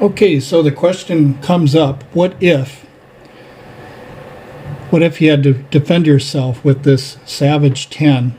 Okay, so the question comes up, what if you had to defend yourself with this Savage 10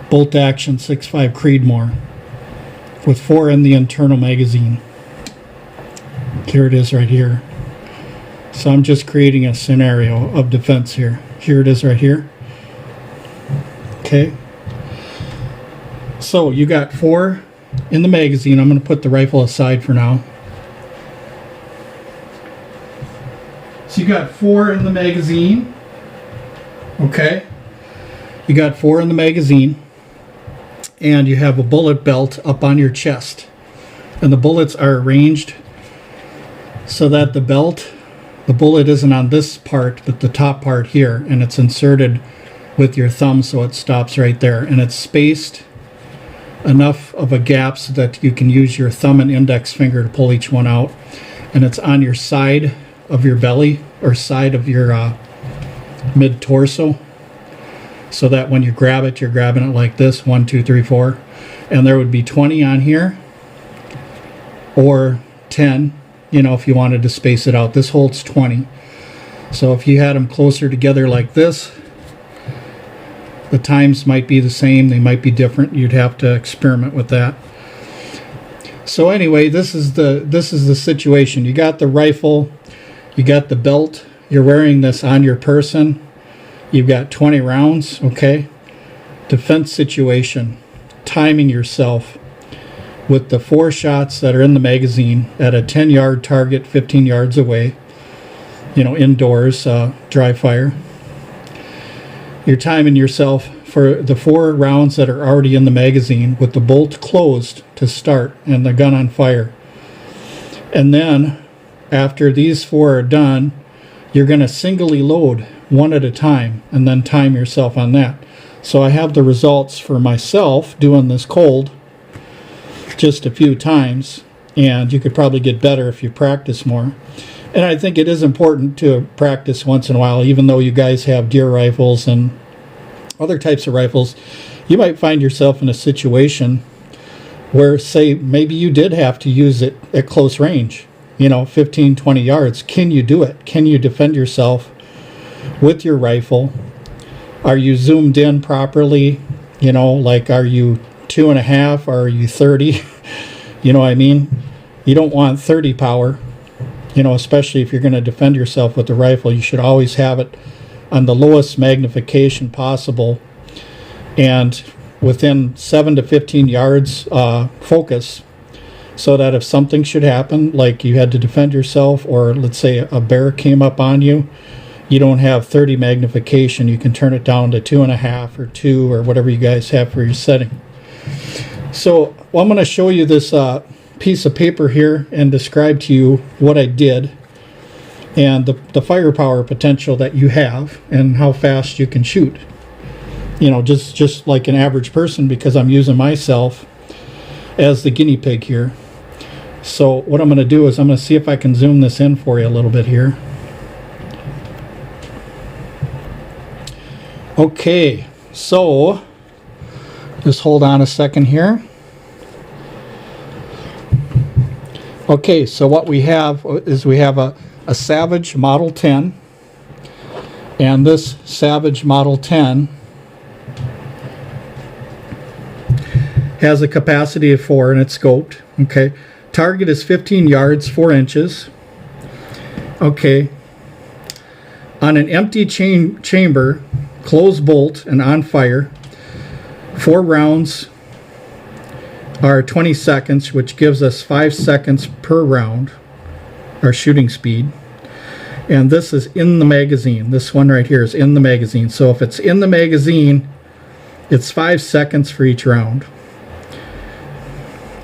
bolt action 6.5 Creedmoor with 4 in the internal magazine? Here it is right here. So I'm just creating a scenario of defense here. Here it is right here. Okay. So you got 4 in the magazine. I'm going to put the rifle aside for now. So you got 4 in the magazine. Okay. You got 4 in the magazine. And you have a bullet belt up on your chest. And the bullets are arranged so that the bullet isn't on this part, but the top part here. And it's inserted with your thumb so it stops right there. And it's spaced enough of a gap so that you can use your thumb and index finger to pull each one out. And it's on your side of your belly or side of your mid-torso, so that when you grab it, you're grabbing it like this, 1, 2, 3, 4. And there would be 20 on here, or 10, you know, if you wanted to space it out. This holds 20. So if you had them closer together like this, the times might be the same, they might be different. You'd have to experiment with that. So anyway, this is the situation. You got the rifle, you got the belt, you're wearing this on your person. You've got 20 rounds, okay? Defense situation, timing yourself with the 4 shots that are in the magazine at a 10-yard target, 15 yards away, you know, indoors, dry fire. You're timing yourself for the 4 rounds that are already in the magazine with the bolt closed to start and the gun on fire. And then after these 4 are done, you're going to singly load one at a time and then time yourself on that. So I have the results for myself doing this cold just a few times, and you could probably get better if you practice more. And I think it is important to practice once in a while, even though you guys have deer rifles and other types of rifles. You might find yourself in a situation where, say, maybe you did have to use it at close range, you know, 15, 20 yards. Can you do it? Can you defend yourself with your rifle? Are you zoomed in properly? You know, like, are you 2.5 or are you 30? You know what I mean? You don't want 30 power, you know, especially if you're going to defend yourself with the rifle. You should always have it on the lowest magnification possible and within 7 to 15 yards focus, so that if something should happen, like you had to defend yourself, or let's say a bear came up on you, you don't have 30 magnification. You can turn it down to 2.5 or 2 or whatever you guys have for your setting. So I'm going to show you this piece of paper here and describe to you what I did and the firepower potential that you have and how fast you can shoot. You know, just like an average person, because I'm using myself as the guinea pig here. So what I'm going to do is I'm going to see if I can zoom this in for you a little bit here. Okay, so just hold on a second here. Okay, so what we have is we have a Savage Model 10, and this Savage Model 10 has a capacity of 4 and it's scoped. Okay, target is 15 yards 4 inches. Okay, on an empty chamber, closed bolt and on fire, 4 rounds are 20 seconds, which gives us 5 seconds per round, our shooting speed. And this is in the magazine. This one right here is in the magazine. So if it's in the magazine, it's 5 seconds for each round.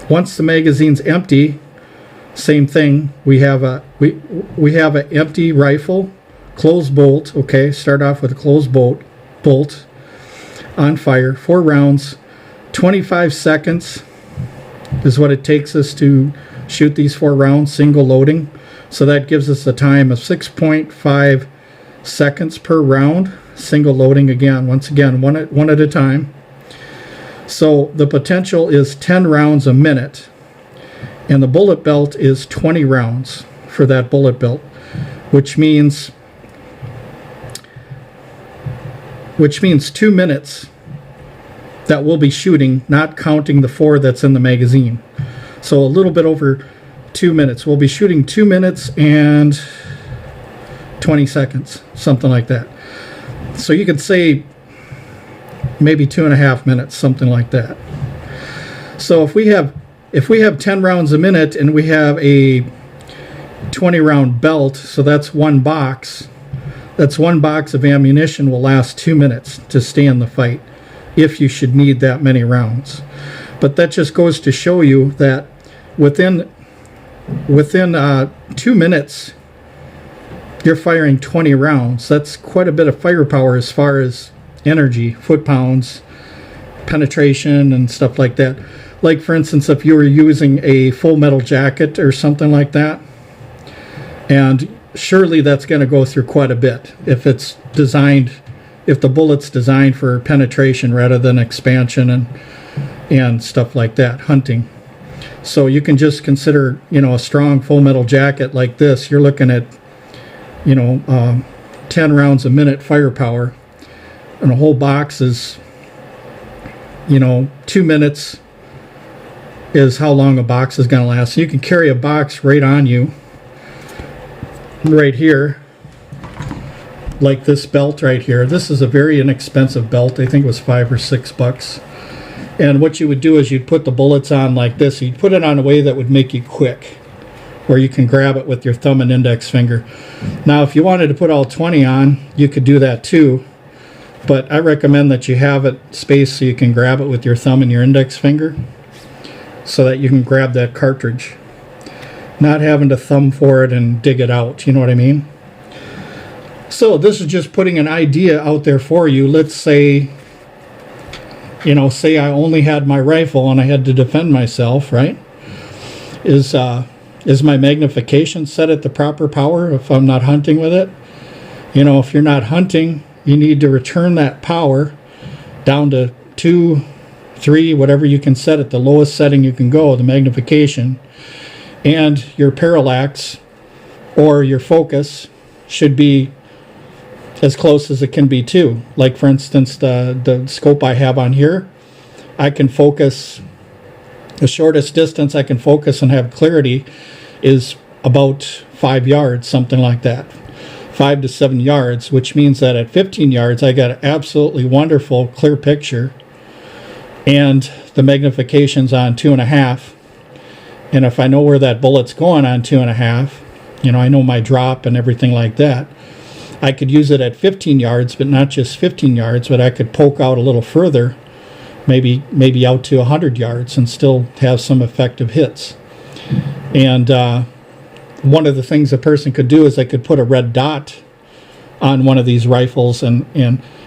Once the magazine's empty, same thing. We have an empty rifle, closed bolt. Okay, start off with a closed bolt on fire, 4 rounds, 25 seconds is what it takes us to shoot these 4 rounds, single loading. So that gives us a time of 6.5 seconds per round, single loading again, once again, one at a time. So the potential is 10 rounds a minute. And the bullet belt is 20 rounds for that bullet belt, which means 2 minutes that we'll be shooting, not counting the 4 that's in the magazine. So a little bit over 2 minutes. We'll be shooting 2 minutes and 20 seconds, something like that. So you could say maybe 2.5 minutes, something like that. So if we have 10 rounds a minute and we have a 20 round belt, so that's one box. That's one box of ammunition will last 2 minutes to stay in the fight, if you should need that many rounds. But that just goes to show you that within 2 minutes, you're firing 20 rounds. That's quite a bit of firepower as far as energy, foot-pounds, penetration, and stuff like that. Like, for instance, if you were using a full metal jacket or something like that, and surely that's going to go through quite a bit if the bullet's designed for penetration rather than expansion and stuff like that, hunting. So you can just consider, a strong full metal jacket like this, you're looking at, 10 rounds a minute firepower, and a whole box is, 2 minutes is how long a box is going to last. So you can carry a box right on you, right here, like this belt right here. This is a very inexpensive belt. I think it was $5 or $6. And what you would do is you'd put the bullets on like this. You'd put it on a way that would make you quick, where you can grab it with your thumb and index finger. Now, if you wanted to put all 20 on, you could do that too. But I recommend that you have it spaced so you can grab it with your thumb and your index finger, so that you can grab that cartridge, not having to thumb for it and dig it out. You know what I mean? So this is just putting an idea out there for you. Let's say, say I only had my rifle and I had to defend myself, right? Is my magnification set at the proper power if I'm not hunting with it? If you're not hunting, you need to return that power down to 2, 3, whatever you can set at the lowest setting you can go, the magnification. And your parallax or your focus should be as close as it can be too. Like, for instance, the scope I have on here, I can focus, the shortest distance I can focus and have clarity is about 5 yards, something like that. 5 to 7 yards, which means that at 15 yards I got an absolutely wonderful clear picture, and the magnification's on 2.5. And if I know where that bullet's going on 2.5, I know my drop and everything like that, I could use it at 15 yards, but not just 15 yards, but I could poke out a little further, maybe out to 100 yards and still have some effective hits. And one of the things a person could do is they could put a red dot on one of these rifles, and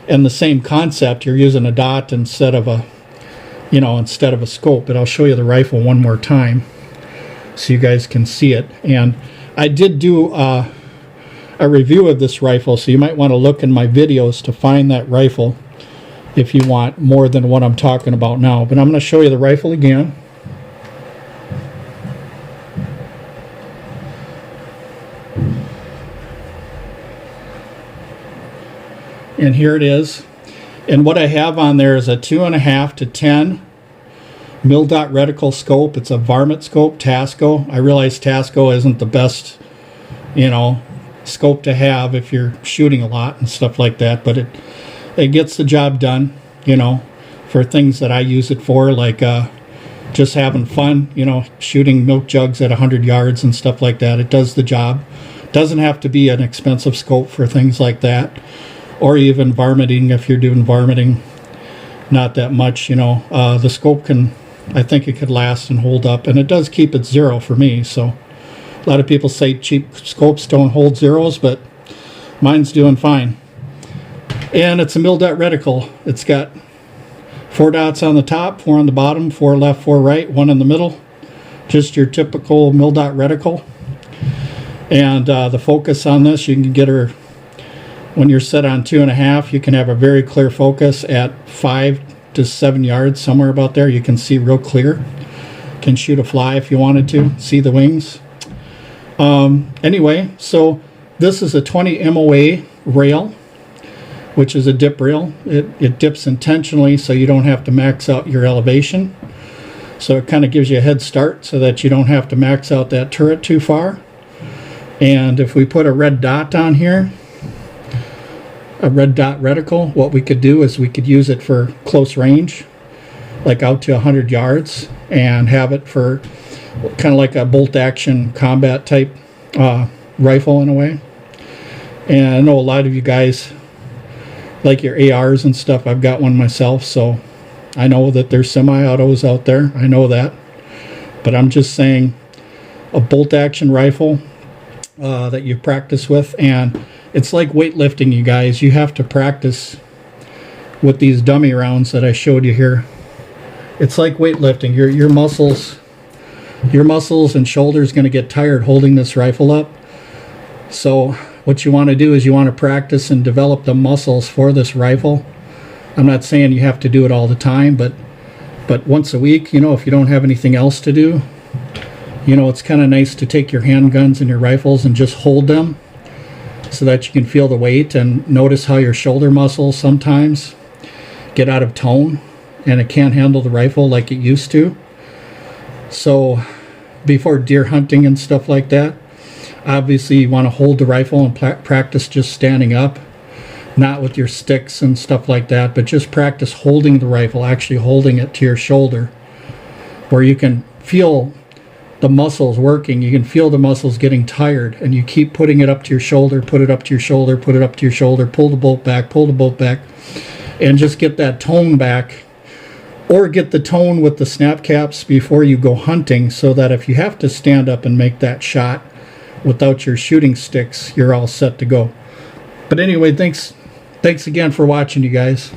the same concept, you're using a dot instead of a scope. But I'll show you the rifle one more time so you guys can see it. And I did do a review of this rifle, so you might want to look in my videos to find that rifle if you want more than what I'm talking about now. But I'm going to show you the rifle again. And here it is. And what I have on there is a 2.5 to 10 mil-dot reticle scope. It's a varmint scope, Tasco. I realize Tasco isn't the best, scope to have if you're shooting a lot and stuff like that, but it gets the job done, for things that I use it for, like just having fun, shooting milk jugs at 100 yards and stuff like that. It does the job. Doesn't have to be an expensive scope for things like that, or even varminting if you're doing varminting. Not that much, the scope I think it could last and hold up, and it does keep it zero for me. So a lot of people say cheap scopes don't hold zeros, but mine's doing fine. And it's a mil-dot reticle. It's got 4 dots on the top, 4 on the bottom, 4 left, 4 right, 1 in the middle. Just your typical mil-dot reticle. And the focus on this, you can get her, when you're set on 2.5, you can have a very clear focus at 5 to 7 yards, somewhere about there. You can see real clear. can shoot a fly if you wanted to see the wings. Anyway, so this is a 20 MOA rail, which is a dip rail. It dips intentionally so you don't have to max out your elevation. So it kind of gives you a head start so that you don't have to max out that turret too far. And if we put a red dot on here, a red dot reticle, what we could do is we could use it for close range, like out to 100 yards, and have it for kind of like a bolt action combat type rifle in a way. And I know a lot of you guys like your ARs and stuff. I've got one myself, so I know that there's semi-autos out there. I know that. But I'm just saying a bolt action rifle that you practice with, and it's like weightlifting, you guys. You have to practice with these dummy rounds that I showed you here. It's like weightlifting. Your muscles and shoulders going to get tired holding this rifle up. So what you want to do is you want to practice and develop the muscles for this rifle. I'm not saying you have to do it all the time, but once a week, you know, if you don't have anything else to do, you know, it's kind of nice to take your handguns and your rifles and just hold them so that you can feel the weight and notice how your shoulder muscles sometimes get out of tone and it can't handle the rifle like it used to. So before deer hunting and stuff like that, obviously you want to hold the rifle and practice just standing up, not with your sticks and stuff like that, but just practice holding the rifle, actually holding it to your shoulder, where you can feel the muscles working. You can feel the muscles getting tired, and you keep putting it up to your shoulder, put it up to your shoulder, put it up to your shoulder, pull the bolt back, and just get that tone back, or get the tone with the snap caps before you go hunting, so that if you have to stand up and make that shot without your shooting sticks, you're all set to go. But anyway, thanks again for watching, you guys.